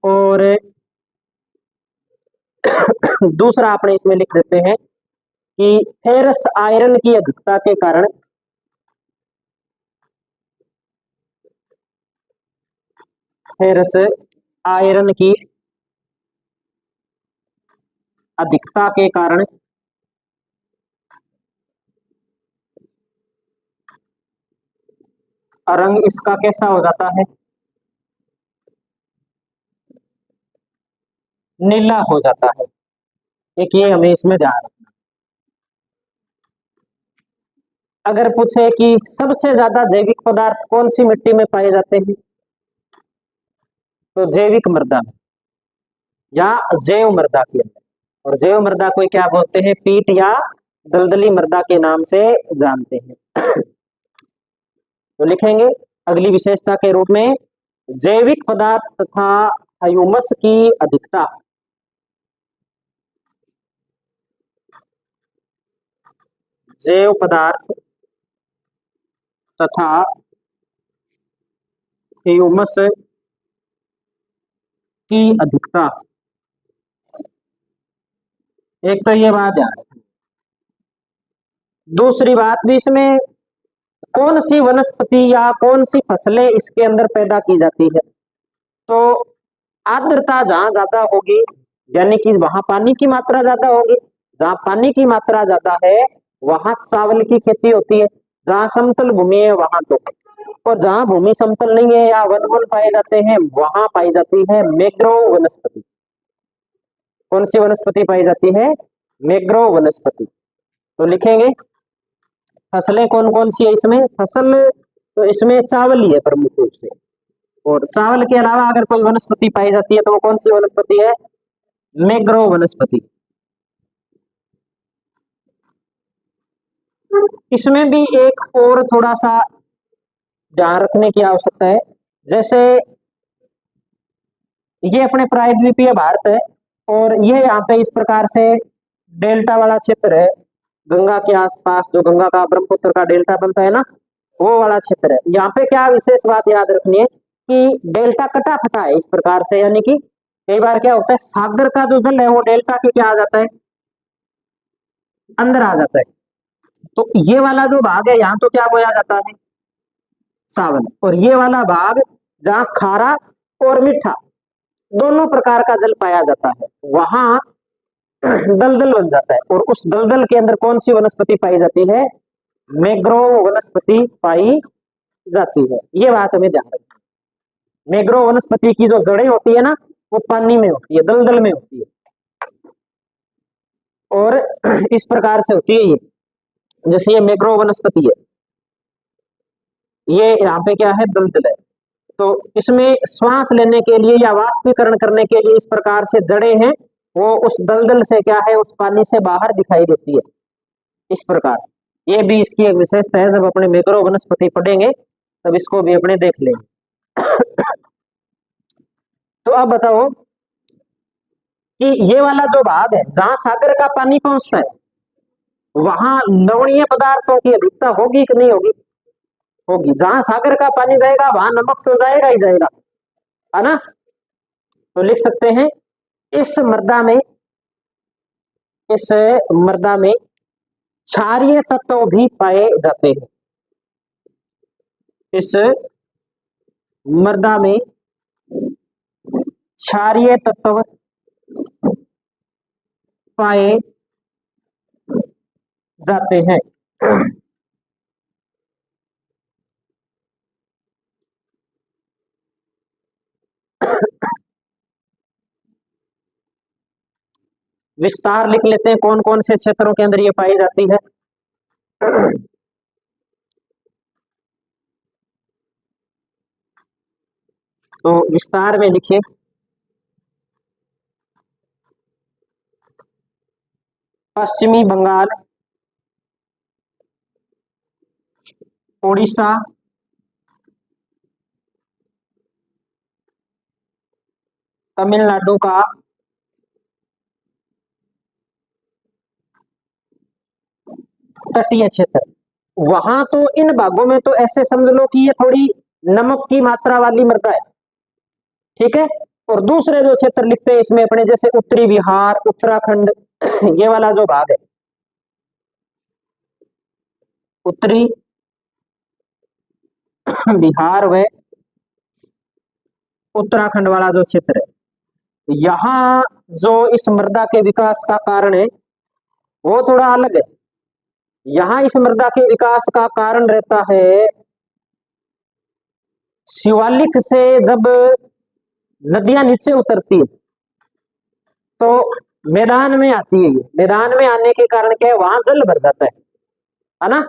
और दूसरा अपने इसमें लिख देते हैं कि फेरस आयरन की अधिकता के कारण फेरस आयरन की अधिकता के कारण रंग इसका कैसा हो जाता है, नीला हो जाता है। एक ये हमें इसमें ध्यान रखना। अगर पूछे कि सबसे ज्यादा जैविक पदार्थ कौन सी मिट्टी में पाए जाते हैं, तो जैविक मृदा में या जैव मृदा के अंदर। और जैव मृदा को क्या बोलते हैं, पीट या दलदली मृदा के नाम से जानते हैं। तो लिखेंगे अगली विशेषता के रूप में, जैविक पदार्थ तथा ह्यूमस की अधिकता जैव पदार्थ तथा ह्यूमस की अधिकता। एक तो ये बात यार, दूसरी बात भी इसमें कौन सी वनस्पति या कौन सी फसलें इसके अंदर पैदा की जाती है। तो आर्द्रता जहां ज्यादा होगी, यानी कि वहां पानी की मात्रा ज्यादा होगी, जहां पानी की मात्रा ज्यादा है वहां चावल की खेती होती है, जहां समतल भूमि है वहां तो, और जहां भूमि समतल नहीं है या वन वन पाए जाते हैं वहां पाई जाती है मैंग्रोव वनस्पति। कौन सी वनस्पति पाई जाती है, मैंग्रोव वनस्पति। तो लिखेंगे फसलें कौन कौन सी है इसमें, फसल तो इसमें चावल ही है प्रमुख रूप से, और चावल के अलावा अगर कोई वनस्पति पाई जाती है तो वो कौन सी वनस्पति है, मैंग्रोव वनस्पति। इसमें भी एक और थोड़ा सा ध्यान रखने की आवश्यकता है, जैसे ये अपने प्रायद्वीपीय भारत है और ये यहाँ पे इस प्रकार से डेल्टा वाला क्षेत्र है, गंगा के आसपास जो गंगा का ब्रह्मपुत्र का डेल्टा बनता है ना, वो वाला क्षेत्र है। यहाँ पे क्या विशेष बात याद रखनी है कि डेल्टा कटा फटा है इस प्रकार से, यानी कि कई बार क्या होता है सागर का जो जल है वो डेल्टा के क्या आ जाता है, अंदर आ जाता है। तो ये वाला जो भाग है यहाँ तो क्या बोया जाता है, सावन, और ये वाला भाग जहाँ खारा और मीठा दोनों प्रकार का जल पाया जाता है वहां दलदल बन जाता है, और उस दलदल के अंदर कौन सी वनस्पति पाई जाती है, मैंग्रोव वनस्पति पाई जाती है। ये बात हमें ध्यान रखनी है। मैंग्रोव वनस्पति की जो जड़ें होती है ना वो पानी में होती है, दलदल में होती है, और इस प्रकार से होती है ये, जैसे ये मैंग्रोव वनस्पति है, ये यहाँ पे क्या है, दलदल है। तो इसमें श्वास लेने के लिए या वाष्पीकरण करने के लिए इस प्रकार से जड़ें हैं, वो उस दलदल से क्या है, उस पानी से बाहर दिखाई देती है इस प्रकार। ये भी इसकी एक विशेषता है, जब अपने मैंग्रोव वनस्पति पढ़ेंगे तब इसको भी अपने देख लेंगे। तो अब बताओ कि ये वाला जो भाग है जहां सागर का पानी पहुंचता है वहां लवणीय पदार्थों की अधिकता होगी कि नहीं होगी, होगी। जहां सागर का पानी जाएगा वहां नमक तो जाएगा ही जाएगा, है ना। तो लिख सकते हैं इस मृदा में, इस मृदा में क्षारीय तत्व भी पाए जाते हैं। इस मृदा में क्षारीय तत्व पाए जाते हैं। विस्तार लिख लेते हैं कौन कौन से क्षेत्रों के अंदर ये पाई जाती है। तो विस्तार में लिखिए पश्चिमी बंगाल, उड़ीसा, तमिलनाडु का तटीय क्षेत्र। वहां तो इन भागों में तो ऐसे समझ लो कि ये थोड़ी नमक की मात्रा वाली मृदा है, ठीक है। और दूसरे जो क्षेत्र लिखते हैं इसमें अपने, जैसे उत्तरी बिहार, उत्तराखंड, ये वाला जो भाग है, उत्तरी बिहार व उत्तराखंड वाला जो क्षेत्र है, यहाँ जो इस मृदा के विकास का कारण है वो थोड़ा अलग है। यहाँ इस मृदा के विकास का कारण रहता है शिवालिक से जब नदियां नीचे उतरती है तो मैदान में आती है। मैदान में आने के कारण क्या है, वहां जल भर जाता है ना,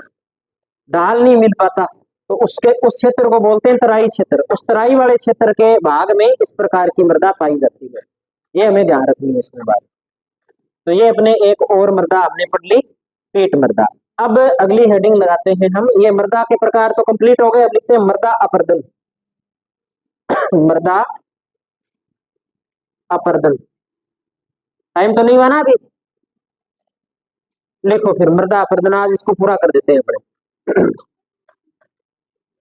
ढाल नहीं मिल पाता। तो उसके उस क्षेत्र को बोलते हैं तराई क्षेत्र। उस तराई वाले क्षेत्र के भाग में इस प्रकार की मृदा पाई जाती है। ये हमें ध्यान रखनी है इसमें बात। तो ये अपने एक और मृदा हमने पढ़ ली, पेट मृदा। अब अगली हेडिंग लगाते हैं हम। ये मृदा के प्रकार तो कंप्लीट हो गए, अब लिखते हैं मृदा अपर्दन। मृदा अपर्दन, टाइम तो नहीं हुआ ना अभी, लिखो फिर मृदा अपर्दन, आज इसको पूरा कर देते हैं अपने।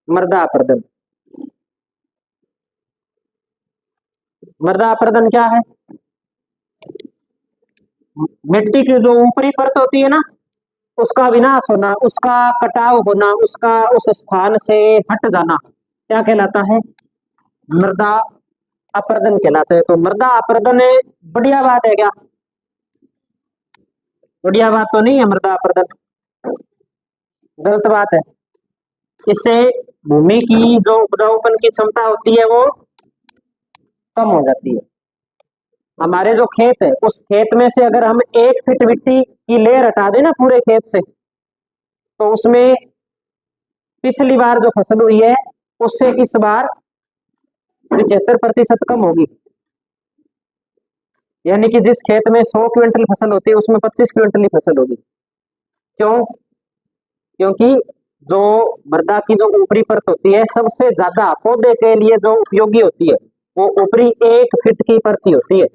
मृदा अपर्दन, मृदा अपर्दन क्या है? मिट्टी की जो ऊपरी परत होती है ना, उसका विनाश होना, उसका कटाव होना, उसका उस स्थान से हट जाना, क्या कहलाता है? मृदा अपर्दन कहलाता है। तो मृदा अपर्दन बढ़िया बात है क्या? बढ़िया बात तो नहीं है मृदा अपर्दन, गलत बात है। इससे भूमि की जो उपजाऊपन की क्षमता होती है वो कम हो जाती है। हमारे जो खेत है, उस खेत में से अगर हम 1 फीट मिट्टी की लेयर हटा दें ना पूरे खेत से, तो उसमें पिछली बार जो फसल हुई है उससे इस बार 75% कम होगी। यानी कि जिस खेत में 100 क्विंटल फसल होती है उसमें 25 क्विंटल ही फसल होगी। क्यों? क्योंकि जो मृदा की जो ऊपरी परत होती है सबसे ज्यादा पौधे के लिए जो उपयोगी होती है वो ऊपरी 1 फीट की परत ही होती है,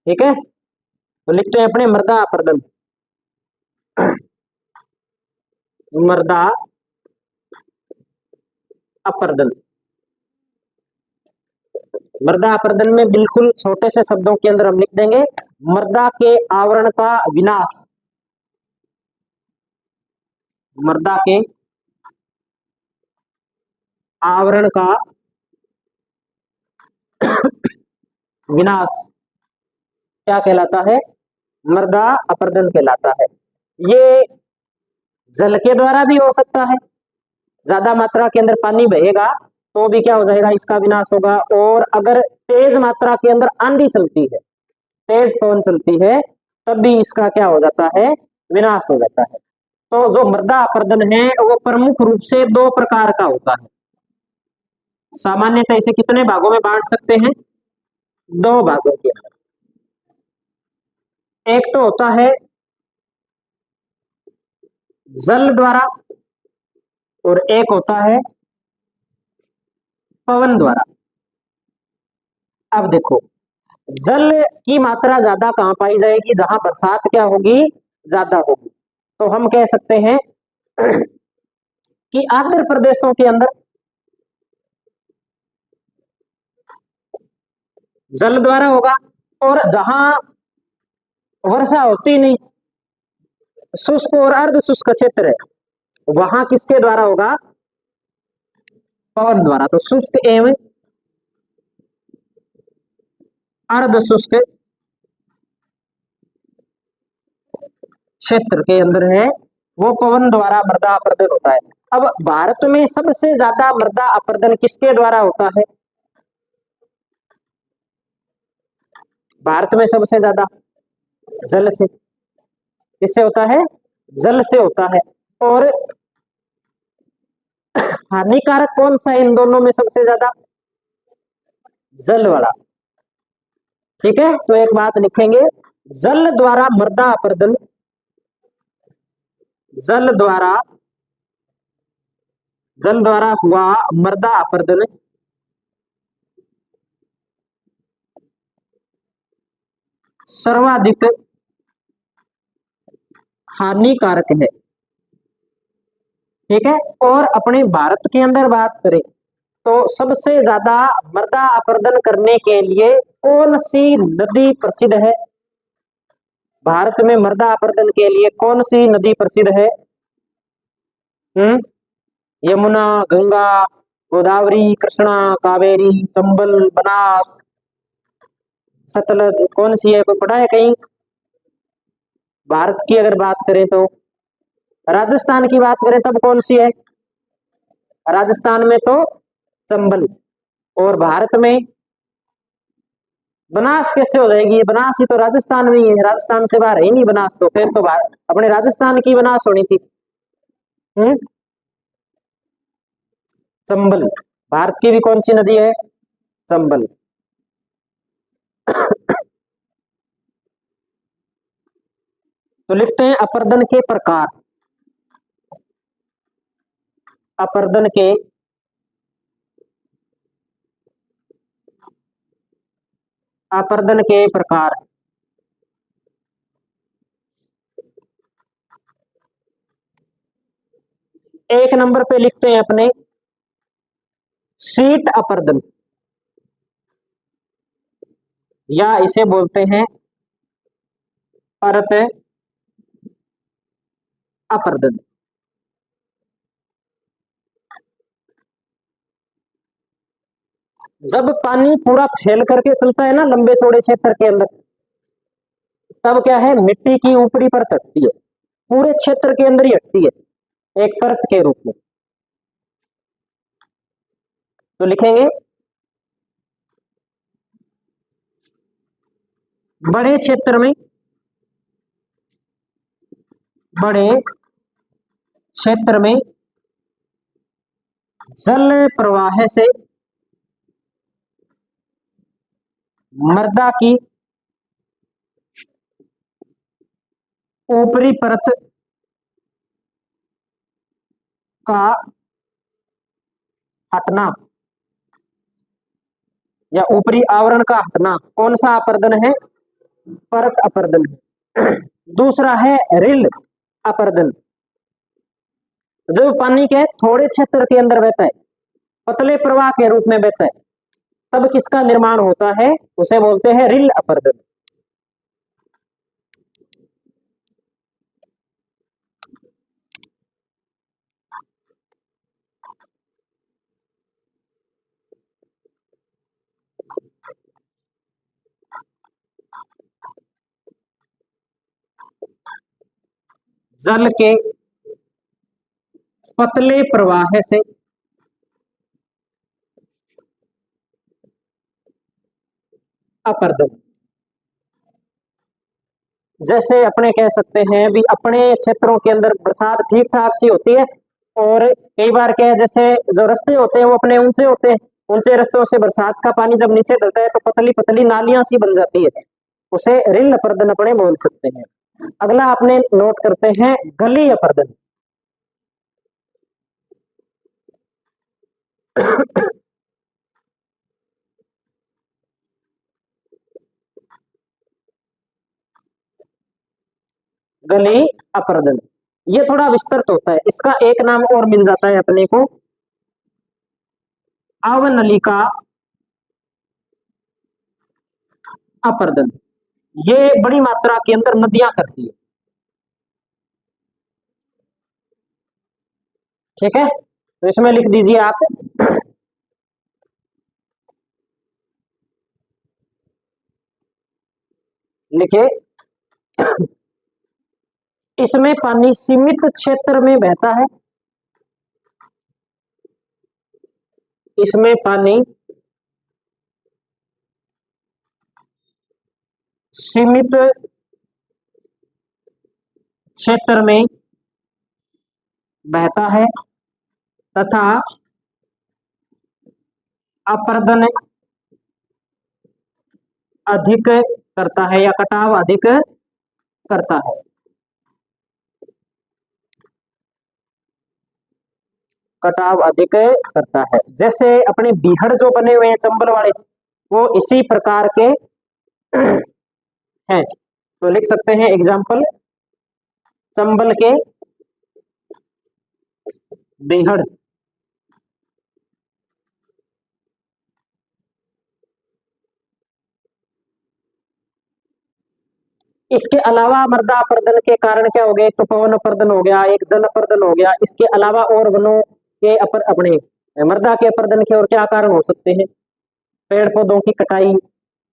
ठीक है। तो लिखते हैं अपने मृदा अपर्दन। मृदा अपर्दन, मृदा अपर्दन में बिल्कुल छोटे से शब्दों के अंदर हम लिख देंगे मृदा के आवरण का विनाश। मृदा के आवरण का विनाश क्या कहलाता है? मृदा अपर्दन कहलाता है। ये जल के द्वारा भी हो सकता है, ज्यादा मात्रा के अंदर पानी बहेगा तो भी क्या हो जाएगा, इसका विनाश होगा। और अगर तेज मात्रा के अंदर आंधी चलती है, तेज पवन चलती है, तब भी इसका क्या हो जाता है, विनाश हो जाता है। तो जो मृदा अपर्दन है वो प्रमुख रूप से 2 प्रकार का होता है। सामान्यतः इसे कितने भागों में बांट सकते हैं? 2 भागों के अंदर। एक तो होता है जल द्वारा और एक होता है पवन द्वारा। अब देखो, जल की मात्रा ज्यादा कहां पाई जाएगी? जहां बरसात क्या होगी, ज्यादा होगी। तो हम कह सकते हैं कि आर्द्र प्रदेशों के अंदर जल द्वारा होगा, और जहां वर्षा होती नहीं, शुष्क और अर्ध शुष्क क्षेत्र है, वहां किसके द्वारा होगा? पवन द्वारा। तो शुष्क एवं अर्ध शुष्क क्षेत्र के अंदर है वो पवन द्वारा मृदा अपरदन होता है। अब भारत में सबसे ज्यादा मृदा अपरदन किसके द्वारा होता है? भारत में सबसे ज्यादा जल से। किससे होता है? जल से होता है। और हानिकारक कौन सा है इन दोनों में सबसे ज्यादा? जल वाला। ठीक है, तो एक बात लिखेंगे, जल द्वारा मृदा अपरदन, जल द्वारा हुआ मृदा अपरदन सर्वाधिक हानिकारक है। ठीक है, और अपने भारत के अंदर बात करें तो सबसे ज्यादा मृदा अपरदन करने के लिए कौन सी नदी प्रसिद्ध है? भारत में मृदा अपरदन के लिए कौन सी नदी प्रसिद्ध है? यमुना, गंगा, गोदावरी, कृष्णा, कावेरी, चंबल, बनास, सतलज, कौन सी है? कोई पढ़ा है कहीं? भारत की अगर बात करें तो राजस्थान की बात करें तब कौन सी है? राजस्थान में तो चंबल। और भारत में बनास कैसे हो जाएगी? बनास ही तो राजस्थान में ही है, राजस्थान से बाहर है ही नहीं बनास, तो फिर तो अपने राजस्थान की बनास होनी थी। चंबल। भारत की भी कौन सी नदी है? चंबल। तो लिखते हैं अपरदन के प्रकार। अपरदन के प्रकार। एक नंबर पे लिखते हैं अपने शीट अपरदन, या इसे बोलते हैं परत अपरदन। जब पानी पूरा फैल करके चलता है ना लंबे चौड़े क्षेत्र के अंदर, तब क्या है, मिट्टी की ऊपरी परत हटती है, पूरे क्षेत्र के अंदर ही हटती है एक परत के रूप में। तो लिखेंगे बड़े क्षेत्र में, बड़े क्षेत्र में जल प्रवाह से मृदा की ऊपरी परत का हटना, या ऊपरी आवरण का हटना, कौन सा अपरदन है? परत अपरदन। दूसरा है रिल अपरदन। जब पानी के थोड़े क्षेत्र के अंदर बहता है, पतले प्रवाह के रूप में बहता है, तब किसका निर्माण होता है? उसे बोलते हैं रिल अपरदन। जल के पतले प्रवाह से अपरदन। जैसे अपने कह सकते हैं भी अपने क्षेत्रों के अंदर बरसात ठीक ठाक सी होती है, और कई बार क्या है, जैसे जो रास्ते होते हैं वो अपने ऊंचे होते हैं, ऊंचे रास्तों से बरसात का पानी जब नीचे डलता है तो पतली पतली नालियां सी बन जाती है, उसे रिल अपरदन अपने बोल सकते हैं। अगला अपने नोट करते हैं गली अपरदन। गली अपरदन। ये थोड़ा विस्तृत होता है, इसका एक नाम और मिल जाता है अपने को, अवनलिका अपर्दन। ये बड़ी मात्रा के अंदर नदियां करती है, ठीक है। तो इसमें लिख दीजिए आप, लिखिए, इसमें पानी सीमित क्षेत्र में बहता है, इसमें पानी सीमित क्षेत्र में बहता है तथा अपर्दन अधिक करता है या कटाव अधिक करता है। कटाव अधिक करता है, जैसे अपने बीहड़ जो बने हुए हैं चंबल वाले, वो इसी प्रकार के हैं। तो लिख सकते हैं एग्जाम्पल, चंबल के बीहड़। इसके अलावा मृदा अपर्दन के कारण क्या हो गया, एक तो पवन अपर्दन हो गया, एक जल अपर्दन हो गया। इसके अलावा और वनों के अपने मृदा के अपर्दन के और क्या कारण हो सकते हैं, पेड़ पौधों की कटाई,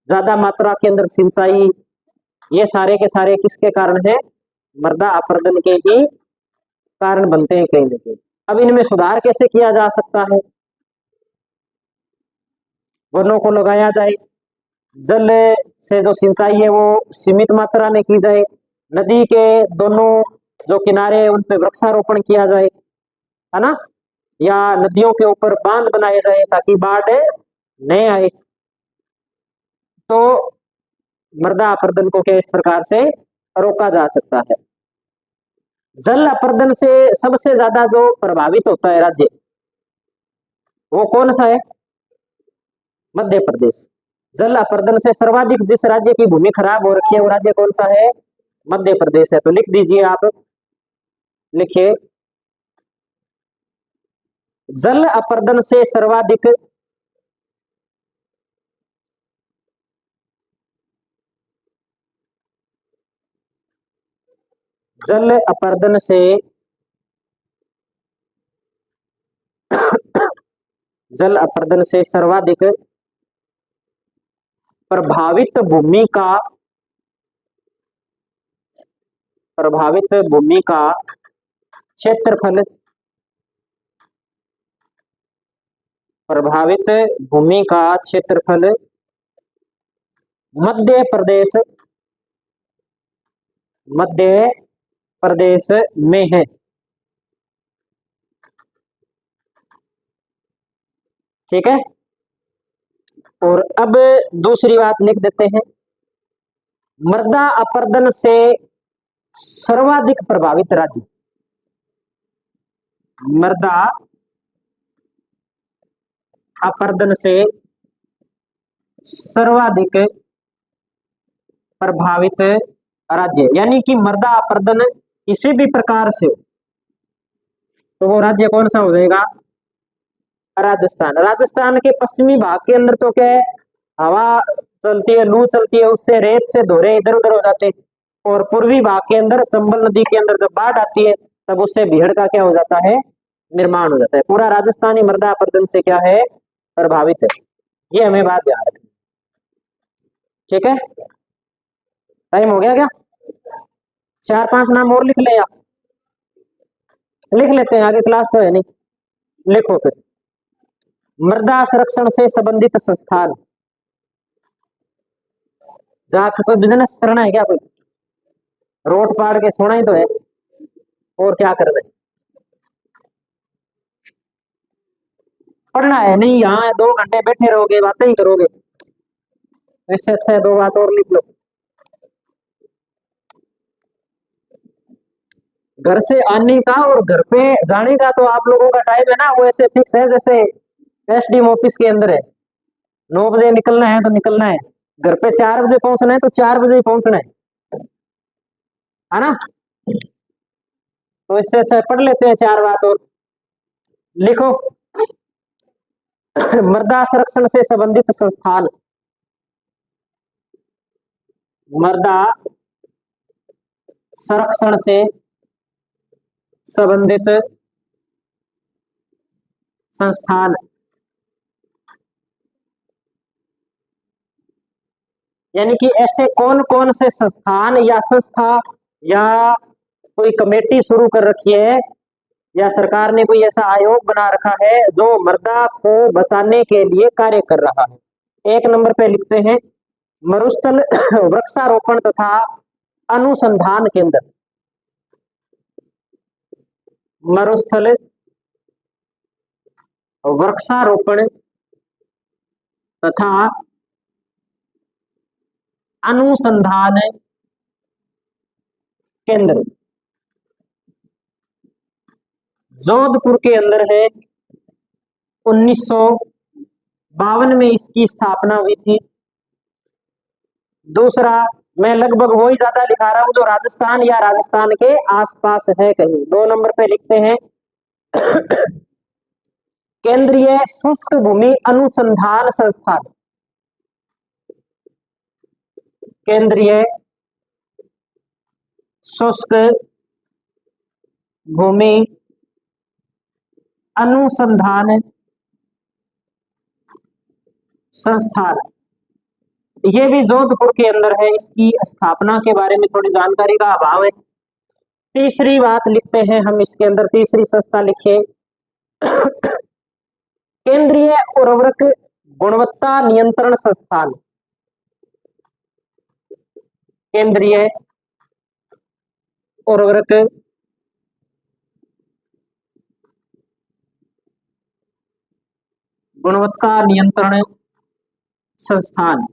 ज्यादा मात्रा के अंदर सिंचाई, ये सारे के सारे किसके कारण है, मृदा अपर्दन के ही कारण बनते हैं कहीं ना कहीं। अब इनमें सुधार कैसे किया जा सकता है, वनों को लगाया जाए, जल से जो सिंचाई है वो सीमित मात्रा में की जाए, नदी के दोनों जो किनारे हैं उन पे वृक्षारोपण किया जाए, है ना, या नदियों के ऊपर बांध बनाए जाए ताकि बाढ़ नहीं आए। तो मृदा अपर्दन को क्या इस प्रकार से रोका जा सकता है। जल अपर्दन से सबसे ज्यादा जो प्रभावित होता है राज्य, वो कौन सा है, मध्य प्रदेश। जल अपर्दन से सर्वाधिक जिस राज्य की भूमि खराब हो रखी है वो राज्य कौन सा है, मध्य प्रदेश है। तो लिख दीजिए आप, लिखिए, जल अपर्दन से सर्वाधिक जल अपर्दन से जल अपर्दन से सर्वाधिक प्रभावित भूमि का क्षेत्रफल, प्रभावित भूमि का क्षेत्रफल मध्य प्रदेश में है, ठीक है। और अब दूसरी बात लिख देते हैं, मृदा अपर्दन से सर्वाधिक प्रभावित राज्य, मृदा अपर्दन से सर्वाधिक प्रभावित राज्य, यानी कि मृदा अपर्दन किसी भी प्रकार से, तो वो राज्य कौन सा हो जाएगा, राजस्थान। राजस्थान के पश्चिमी भाग के अंदर तो क्या है, हवा चलती है, लू चलती है, उससे रेत से धोरे इधर उधर हो जाते हैं। और पूर्वी भाग के अंदर चंबल नदी के अंदर जब बाढ़ आती है तब उससे बीहड़ का क्या हो जाता है, निर्माण हो जाता है। पूरा राजस्थानी मृदा अपर्दन से क्या है, प्रभावित है। ये हमें बात ध्यान रखनी, ठीक है। टाइम हो गया क्या, 4-5 नाम और लिख ले, आप लिख लेते हैं, आगे क्लास तो है नहीं, लिखो फिर। मृदा संरक्षण से संबंधित संस्थान, जहाँ कोई बिजनेस करना है क्या, कोई रोड पाड़ के सोना ही तो है, और क्या कर रहे, पढ़ना है नहीं, यहाँ 2 घंटे बैठे रहोगे बातें ही करोगे, इससे अच्छा है 2 बात और लिख लो। घर से आने का और घर पे जाने का तो आप लोगों का टाइम है ना, वो ऐसे फिक्स है जैसे एसडीएम ऑफिस के अंदर है, 9 बजे निकलना है तो निकलना है, घर पे 4 बजे पहुंचना है तो 4 बजे ही पहुंचना है ना। तो इससे अच्छा पढ़ लेते हैं 4 बात और लिखो। मृदा संरक्षण से संबंधित संस्थान, मृदा संरक्षण से संबंधित संस्थान, यानी कि ऐसे कौन कौन से संस्थान या संस्था या कोई कमेटी शुरू कर रखी है या सरकार ने कोई ऐसा आयोग बना रखा है जो मृदा को बचाने के लिए कार्य कर रहा है। 1 नंबर पे लिखते हैं मरुस्थल वृक्षारोपण तथा अनुसंधान केंद्र, मरुस्थल वृक्षारोपण तथा अनुसंधान केंद्र जोधपुर के अंदर है। 1952 में इसकी स्थापना हुई थी। दूसरा, मैं लगभग वही ज्यादा लिखा रहा हूं जो राजस्थान या राजस्थान के आसपास है कहीं। 2 नंबर पे लिखते हैं केंद्रीय शुष्क भूमि अनुसंधान संस्थान, केंद्रीय शुष्क भूमि अनुसंधान संस्थान, ये भी जोधपुर के अंदर है। इसकी स्थापना के बारे में थोड़ी जानकारी का अभाव है। तीसरी बात लिखते हैं हम इसके अंदर, तीसरी संस्था लिखिए केंद्रीय उर्वरक गुणवत्ता नियंत्रण संस्थान, केंद्रीय उर्वरक गुणवत्ता नियंत्रण संस्थान।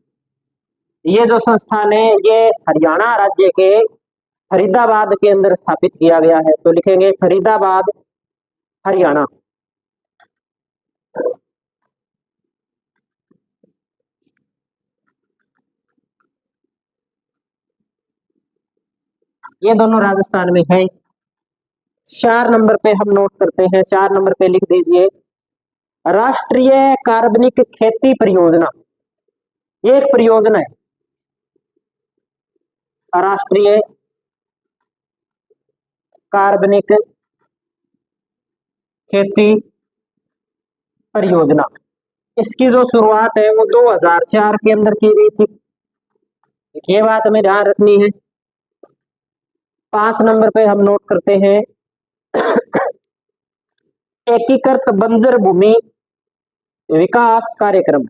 ये जो संस्थान है ये हरियाणा राज्य के फरीदाबाद के अंदर स्थापित किया गया है। तो लिखेंगे फरीदाबाद हरियाणा। ये दोनों राजस्थान में है। 4 नंबर पे हम नोट करते हैं, 4 नंबर पे लिख दीजिए राष्ट्रीय कार्बनिक खेती परियोजना। ये एक परियोजना है, राष्ट्रीय कार्बनिक खेती परियोजना। इसकी जो शुरुआत है वो 2004 के अंदर की गई थी। ये बात हमें ध्यान रखनी है। 5 नंबर पे हम नोट करते हैं एकीकृत बंजर भूमि विकास कार्यक्रम।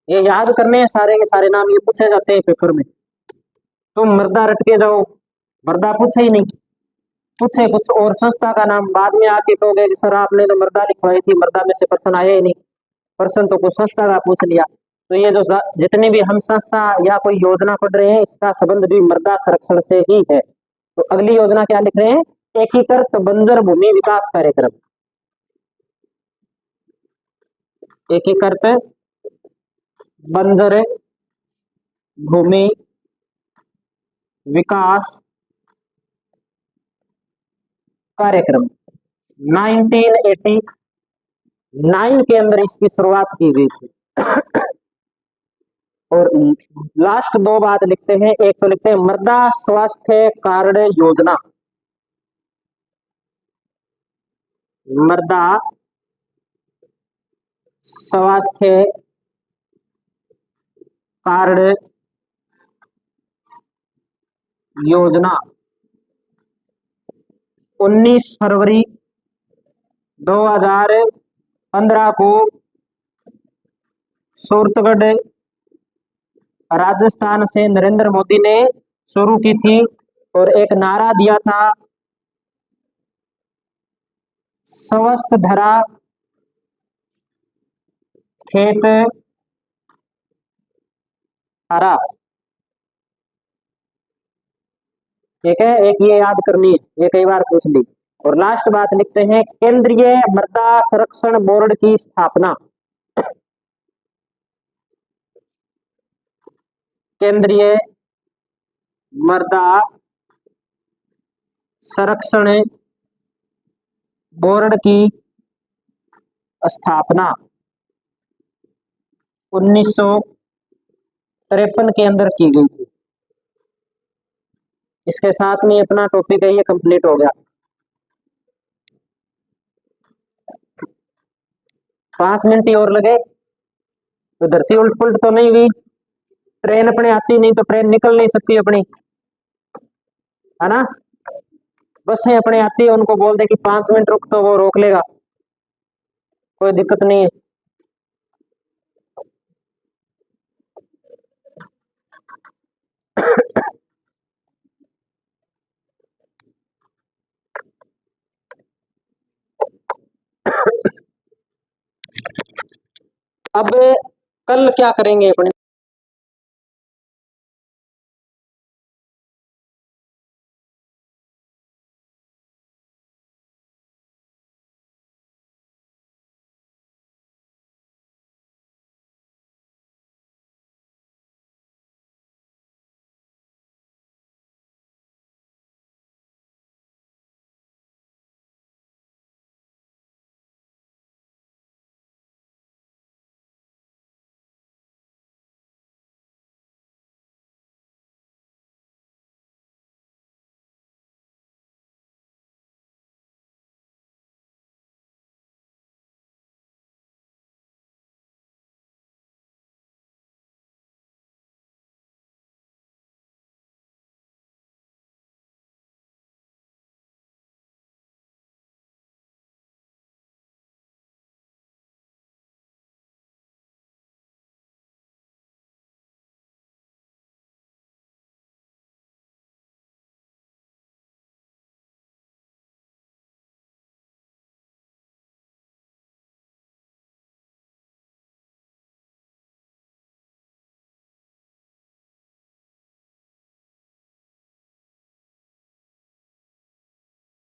ये याद करने हैं सारे के सारे नाम, ये पूछे जाते हैं पेपर में। तुम मृदा रट के जाओ, मृदा पूछे ही नहीं, पूछे कुछ और संस्था का नाम, बाद में आके कहोगे कि सर आपने तो मृदा लिखवाई थी, मृदा में से प्रश्न आया ही नहीं, प्रश्न तो कुछ संस्था का पूछ लिया। तो ये जो जितने भी हम संस्था या कोई योजना पढ़ रहे हैं इसका संबंध भी मृदा संरक्षण से ही है। तो अगली योजना क्या लिख रहे हैं, एकीकृत बंजर भूमि विकास कार्यक्रम, एकीकृत बंजर भूमि विकास कार्यक्रम 1989 के अंदर इसकी शुरुआत की गई थी। और लास्ट 2 बात लिखते हैं, एक तो लिखते हैं मृदा स्वास्थ्य कार्ड योजना, मृदा स्वास्थ्य कार्ड योजना 19 फरवरी 2015 को सूरतगढ़ राजस्थान से नरेंद्र मोदी ने शुरू की थी और एक नारा दिया था स्वस्थ धरा खेत हरा। ठीक है, एक ये याद करनी है, ये कई बार पूछ ली। और लास्ट बात लिखते हैं केंद्रीय मृदा संरक्षण बोर्ड की स्थापना, केंद्रीय मृदा संरक्षण बोर्ड की स्थापना 1953 के अंदर की गई थी। इसके साथ में अपना टॉपिक है ये कंप्लीट हो गया। 5 मिनट ही और लगे तो धरती उल्ट पुल्ट तो नहीं हुई, ट्रेन अपने आती नहीं तो ट्रेन निकल नहीं सकती अपनी, है ना। बसें अपने आती है, उनको बोल दे कि 5 मिनट रुक तो वो रोक लेगा, कोई दिक्कत नहीं है। अब कल क्या करेंगे अपने